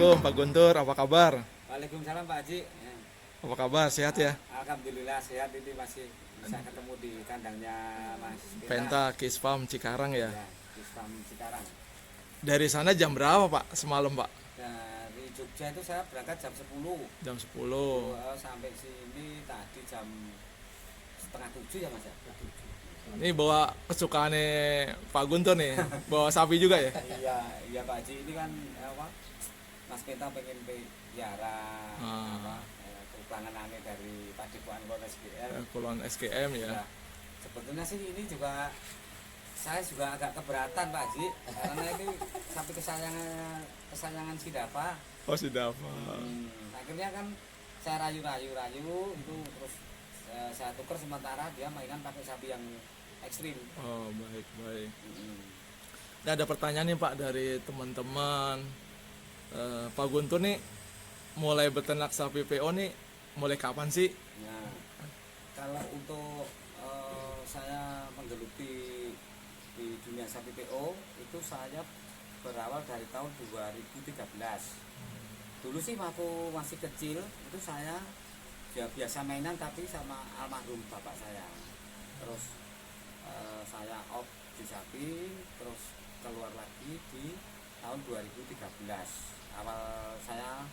Assalamualaikum Pak Guntur, apa kabar? Waalaikumsalam Pak Haji. Ya. Apa kabar, sehat ya? Alhamdulillah sehat, ini masih bisa ketemu di kandangnya Mas Penta Kiss Farm Cikarang ya. Ya, di Spam Cikarang. Dari sana jam berapa Pak, semalam Pak? Dari Jogja itu saya berangkat jam 10. Jam 10. Sampai sini tadi jam setengah 7 ya Mas ya? Ini bawa kesukaannya Pak Guntur nih, bawa sapi juga ya? Iya, iya Pak Haji, ini kan apa? Mas Penta pengen piara kelanganannya dari Padepokan Kulon SGM. Kulon SGM ya. Ya, sebetulnya sih ini juga saya juga agak keberatan Pak Haji karena ini sapi kesayangan si Dava. Oh sudah Pak. Akhirnya kan saya rayu itu terus saya tuker sementara dia mainan pakai sapi yang ekstrim. Oh baik. Nah, ada pertanyaan nih Pak dari teman-teman. Pak Guntur nih mulai beternak sapi PO nih mulai kapan sih? Nah, kalau untuk saya menggeluti di dunia sapi PO itu saya berawal dari tahun 2013. Dulu sih waktu masih kecil itu saya ya biasa mainan tapi sama almarhum bapak saya. Terus saya off di sapi, terus keluar lagi di tahun 2013. Awal saya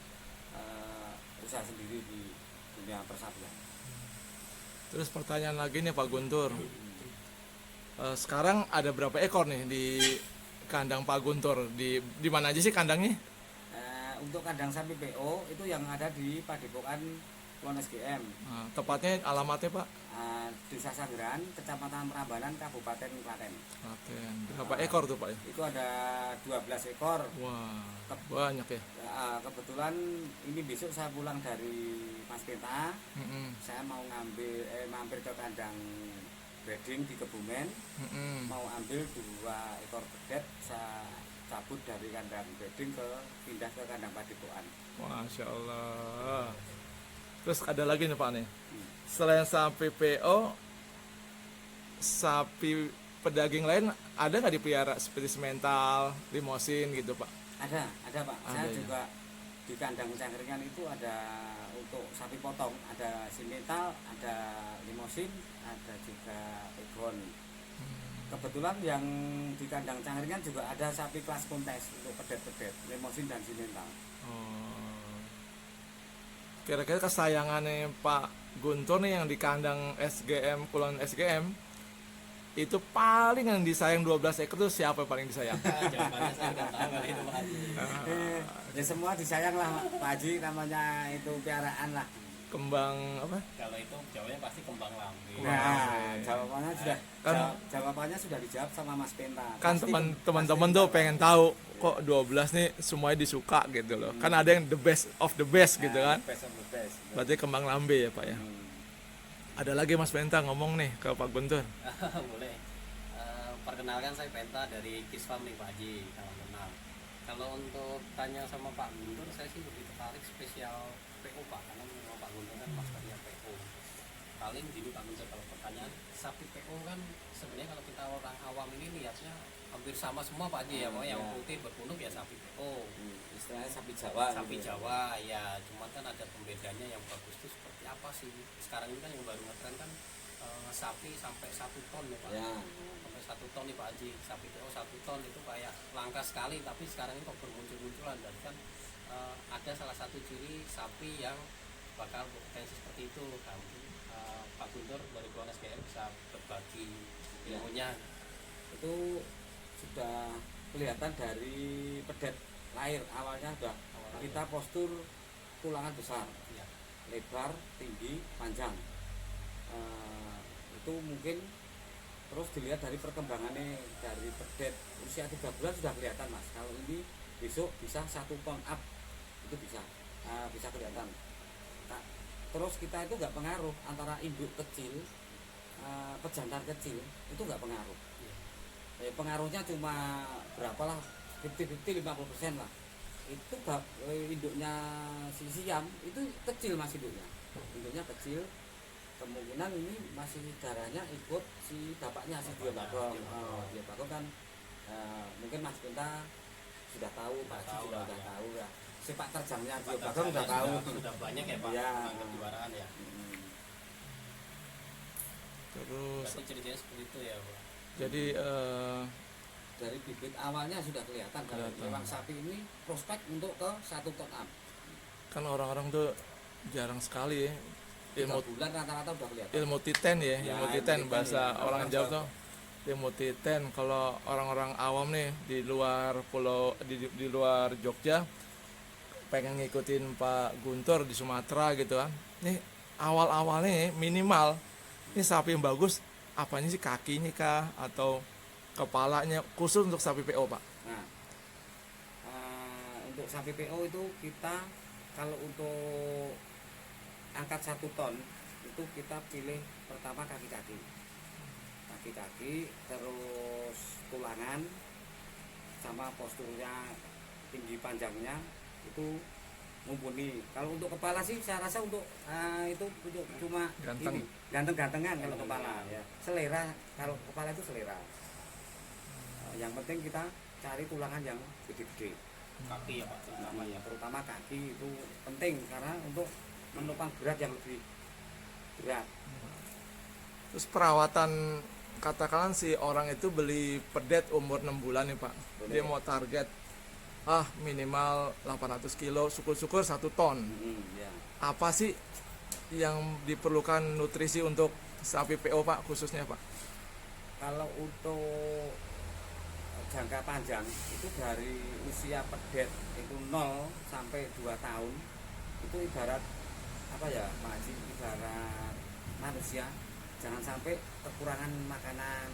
usaha sendiri di dunia persapian. Terus pertanyaan lagi nih Pak Guntur. Sekarang ada berapa ekor nih di kandang Pak Guntur? Di mana aja sih kandangnya? Untuk kandang sapi PO itu yang ada di Padepokan Kulon SGM. Tepatnya alamatnya Pak? Desa Sanggeran, Kecamatan Prambanan, Kabupaten Klaten. Klaten. Berapa ekor tuh Pak? Itu ada 12 ekor. Wah, banyak ya. Kebetulan ini besok saya pulang dari Mas Penta. Saya mau mampir ke kandang breeding di Kebumen. Mau ambil 2 ekor bedet, saya cabut dari kandang breeding pindah ke kandang Padepokan. Masya Allah. Terus ada lagi nih Pak nih. Selain sapi PO, sapi pedaging lain ada nggak dipelihara seperti semental, limosin gitu Pak? Ada Pak. Saya ya? juga di kandang cangkringan itu ada untuk sapi potong, ada simental, ada limosin, ada juga pegon. Kebetulan yang di kandang cangkringan juga ada sapi kelas kontes untuk pedet-pedet, limosin dan simental. Kira-kira kesayangannya Pak Guntur nih yang di kandang SGM Kulon SGM itu paling yang disayang 12 ekor itu siapa yang paling disayang? Jawabannya saya nggak tahu kali itu Pak Haji. Ya semua disayang lah Pak Haji, namanya itu piaraan lah. Kembang apa? Kalau itu jawabannya pasti kembang lambe. Nah, jawabannya sudah dijawab sama Mas Penta. Kan teman-teman tuh pengen tahu kok 12 nih semuanya disuka gitu loh. Kan ada yang the best of the best gitu kan. Best of the best. Berarti kembang lambe ya Pak ya. Ada lagi Mas Penta ngomong nih ke Pak Guntur. Boleh. Perkenalkan saya Penta dari Kiss Farm nih Pak Haji, salam kenal. Kalau untuk tanya sama Pak Guntur, saya sih lebih tertarik spesial PO Pak, karena memang Pak Guntur kan masternya PO. Paling gini Pak Guntur, kalau pertanyaan sapi PO kan sebenarnya kalau kita orang awam ini lihatnya hampir sama semua Pak Haji ya, yang putih berpunuk ya sapi PO. Istilahnya sapi Jawa. Sapi Jawa ya, cuman kan ada pembedanya yang bagus itu seperti apa sih? Sekarang ini kan yang baru ngetren kan sapi sampai 1 ton ya Pak. Ya. Sampai 1 ton nih Pak Haji, sapi PO 1 ton itu kayak langka sekali, tapi sekarang ini kok bermuncul-munculan. Dan kan ada salah satu ciri sapi yang bakal berpotensi seperti itu. Pak Guntur dari Kulon SGM bisa berbagi ilmunya. Itu sudah kelihatan dari pedet lahir, awalnya sudah kita postur tulangan besar, lebar, tinggi, panjang. Itu mungkin terus dilihat dari perkembangannya dari pedet usia 3 bulan sudah kelihatan Mas. Kalau ini besok bisa 1 ton up, itu bisa kelihatan. Nah, terus kita itu nggak pengaruh antara induk kecil, pejantan kecil itu nggak pengaruh. Pengaruhnya cuma berapalah 50-50, 50% lah. Itu induknya si siam itu kecil Mas, induknya kecil. Kemungkinan ini masih darahnya ikut si bapaknya, si dia bagong. Dia bagong kan mungkin Mas Penta sudah tahu, Pak Haji juga sudah tahu ya. sepak terjangnya Dio Pak Bagong udah tahu. sudah banyak ya Pak Ya. menang kejuaraan ya. Terus Berarti ciri-cirinya seperti itu ya Pak. jadi Dari bibit awalnya sudah kelihatan kalau Kelihatan. memang sapi ini prospek untuk ke 1 ton up. kan orang-orang tuh jarang sekali ya 3 ilmu bulan rata-rata udah kelihatan. ilmu titen ya, Ya, ilmu ilmu titen titen bahasa ya. orang Jawa tuh ilmu titen. Kalau orang-orang awam nih di luar pulau di luar Jogja pengen ngikutin Pak Guntur di Sumatera gitu kan, nih awal-awalnya minimal ini sapi yang bagus apanya sih, kakinya kah atau kepalanya, khusus untuk sapi PO Pak? Nah, untuk sapi PO itu kita kalau untuk angkat 1 ton itu kita pilih pertama kaki-kaki, terus tulangan sama posturnya, tinggi panjangnya itu mumpuni. Kalau untuk kepala sih saya rasa untuk itu cuma Ganteng. ini ganteng-gantengan kalau kepala ya. Selera, kalau kepala itu selera. Yang penting kita cari tulangan yang gede-gede. Kaki ya Pak terutama ya. Terutama kaki itu penting karena untuk menopang berat yang lebih berat. Terus perawatan, katakan si orang itu beli pedet umur 6 bulan nih Pak, Boleh. dia mau target minimal 800 kilo, syukur-syukur 1 ton. Ya. Apa sih yang diperlukan nutrisi untuk sapi PO Pak khususnya Pak? Kalau untuk jangka panjang itu dari usia pedet itu 0 sampai 2 tahun itu ibarat apa ya Pak Haji, ibarat manusia, jangan sampai kekurangan makanan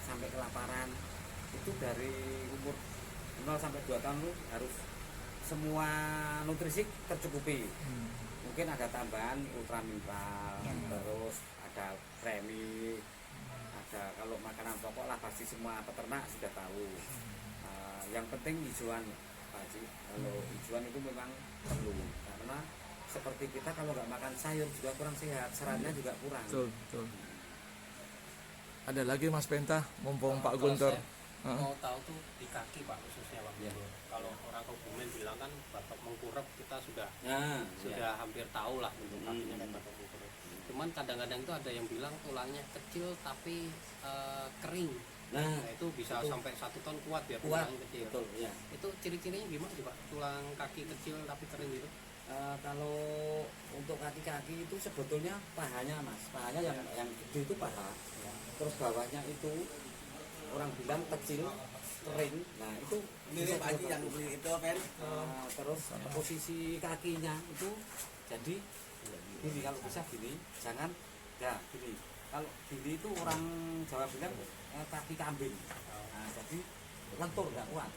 sampai kelaparan. Itu dari umur 0 sampai 2 tahun itu harus semua nutrisi tercukupi. Mungkin ada tambahan ultramineral, terus ada premi, ada kalau makanan pokok lah pasti semua peternak sudah tahu. Yang penting hijauan Pak Haji. Kalau hijauan itu memang perlu karena seperti kita kalau nggak makan sayur juga kurang sehat, seratnya juga kurang. Betul. Ada lagi Mas Penta, mumpung Pak Kalau Guntur. saya mau tahu tuh di kaki Pak khususnya Pak Ya. Guntur. Kalau orang Kebumen bilang kan batok mengkurep, kita sudah Nah, hampir tahu lah bentuk kakinya Hmm. kayak batok mengkurep. Cuman kadang-kadang itu ada yang bilang tulangnya kecil tapi kering. Nah, Nah itu bisa itu sampai 1 ton kuat ya kuat, tulangnya kecil. betul ya. Itu ciri-cirinya gimana sih Pak? Tulang kaki kecil tapi kering gitu? Kalau untuk kaki-kaki itu sebetulnya pahanya Mas, pahanya yang gede itu paha, terus bawahnya itu orang bilang kecil, kering. Nah itu bisa Pak Haji yang bagus. beli itu kan Terus posisi kakinya itu jadi gini, kalau bisa gini, jangan ya gini. Kalau gini itu orang Jawa bilang kaki kambing. Nah, jadi lentur nggak kuat.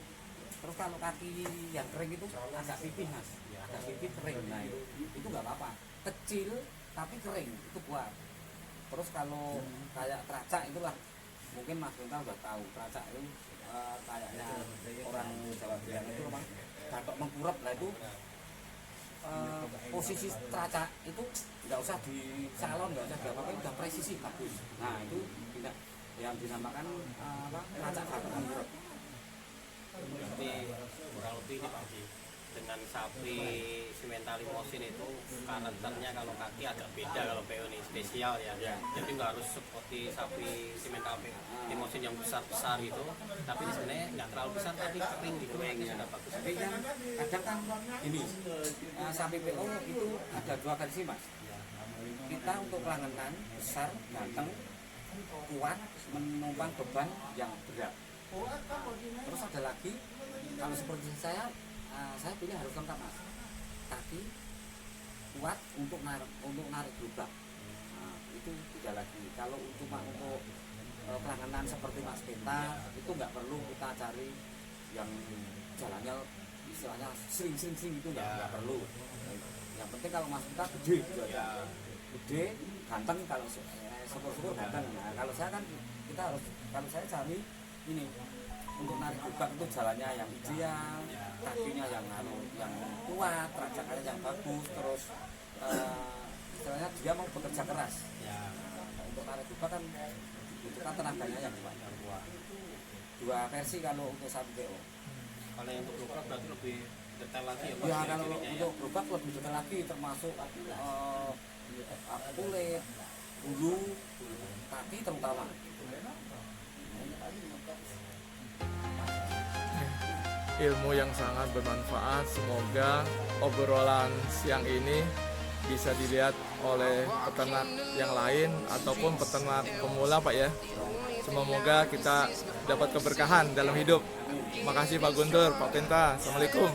Terus kalau kaki yang kering itu agak pipih Mas, agak pipih kering. Nah itu nggak apa-apa. Kecil tapi kering itu kuat. Terus kalau kayak teracak itulah, mungkin Mas Guntur udah tahu teracak itu kayaknya orang Jawa bilang itu memang batok mengkurep. Lah itu posisi teracak itu nggak usah di salon, nggak usah diapa-apain, udah presisi bagus. Nah itu yang dinamakan teracak batok mengkurep. Berarti kurang lebih nih Pak Haji, dengan sapi simental limosin itu karakternya kalau kaki agak beda, kalau PO ini spesial ya. Ya. Jadi nggak harus seperti sapi simental limosin yang besar-besar itu, tapi ini sebenarnya nggak terlalu besar tapi kering gitu ya, sudah bagus. Tapi kan kadang kan ini sapi PO itu ada 2 versi Mas. Kita untuk pelanggan besar, ganteng, kuat, menumpang beban yang berat. Terus ada lagi, kalau seperti saya pilih harus lengkap Mas. Kaki kuat untuk narik gerobak. Nah, itu tidak lagi. Kalau cuma untuk pelangganan seperti Mas Penta itu nggak perlu kita cari yang jalannya istilahnya sering itu nggak perlu. Yang penting kalau Mas Penta gede gitu aja. Gede, ganteng, kalau syukur-syukur ganteng. Nah, kalau saya kan kita harus, kalau saya cari ini untuk narik gerobak itu jalannya yang ideal, kakinya yang kuat, terajakannya yang bagus, terus istilahnya dia mau bekerja keras. Untuk narik gerobak kan dibutuhkan tenaganya yang kuat. 2 versi kalau untuk sapi PO. Kalau yang untuk lokal berarti lebih detail lagi ya Pak. Ya kalau ciri-cirinya ya. untuk gerobak lebih detail lagi termasuk kulit, bulu, kaki terutama. Ilmu yang sangat bermanfaat. Semoga obrolan siang ini bisa dilihat oleh peternak yang lain ataupun peternak pemula Pak ya. Semoga kita dapat keberkahan dalam hidup. Makasih Pak Guntur, Pak Penta. Assalamualaikum.